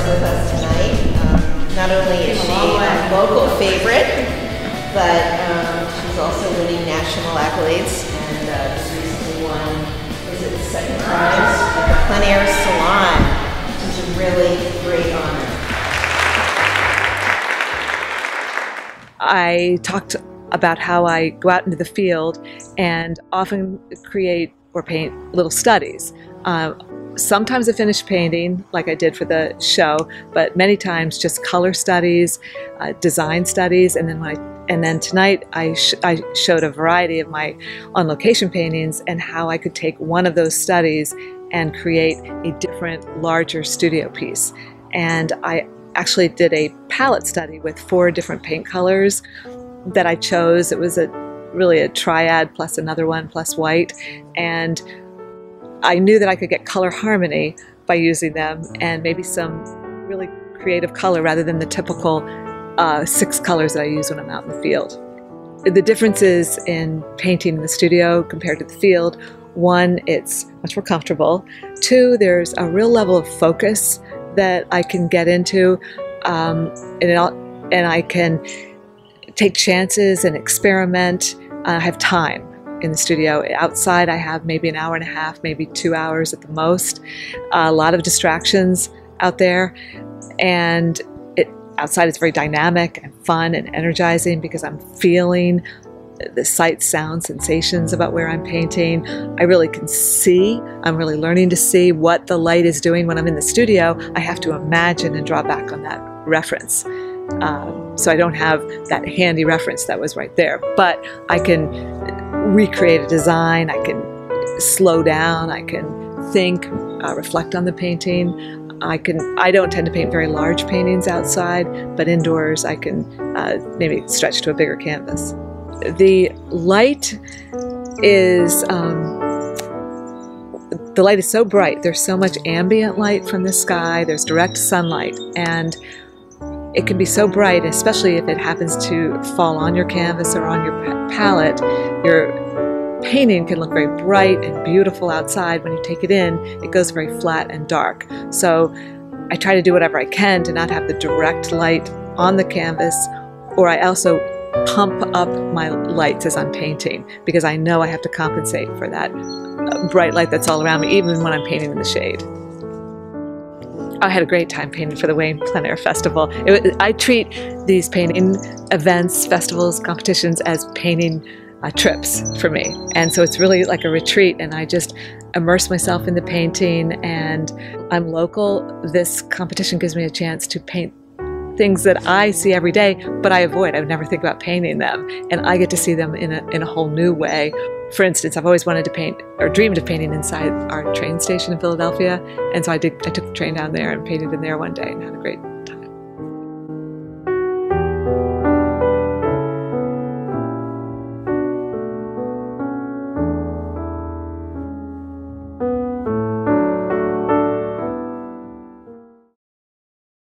with us tonight. Not only is she a local favorite, but she's also winning national accolades, and just recently won, was it the second prize at the Plein Air Salon, which is a really great honor. I talked about how I go out into the field and often create or paint little studies. Sometimes a finished painting, like I did for the show, but many times just color studies, design studies, and then tonight I showed a variety of my on-location paintings and how I could take one of those studies and create a different, larger studio piece. And I actually did a palette study with 4 different paint colors that I chose. It was really a triad plus another one plus white, and I knew that I could get color harmony by using them and maybe some really creative color rather than the typical 6 colors that I use when I'm out in the field. The differences in painting in the studio compared to the field: 1, it's much more comfortable. 2, there's a real level of focus that I can get into, and I can take chances and experiment. I have time in the studio. Outside I have maybe an hour and a half, maybe 2 hours at the most. A lot of distractions out there, and outside it's very dynamic and fun and energizing because I'm feeling the sight, sound, sensations about where I'm painting. I really can see. I'm really learning to see what the light is doing. When I'm in the studio, I have to imagine and draw back on that reference. So I don't have that handy reference that was right there, but I can recreate a design, I can slow down, I can think, reflect on the painting. I don't tend to paint very large paintings outside, but indoors I can maybe stretch to a bigger canvas. The light is so bright. There's so much ambient light from the sky, there's direct sunlight, and it can be so bright, especially if it happens to fall on your canvas or on your palette. Your painting can look very bright and beautiful outside. When you take it in, it goes very flat and dark. So I try to do whatever I can to not have the direct light on the canvas, or I also pump up my lights as I'm painting because I know I have to compensate for that bright light that's all around me, even when I'm painting in the shade. I had a great time painting for the Wayne Plein Air Festival. I treat these painting events, festivals, competitions as painting trips for me. And so it's really like a retreat, and I just immerse myself in the painting, and I'm local. This competition gives me a chance to paint things that I see every day, but I avoid. I would never think about painting them, and I get to see them in a whole new way. For instance, I've always wanted to paint, or dreamed of painting inside our train station in Philadelphia, and so I took the train down there and painted in there one day and had a great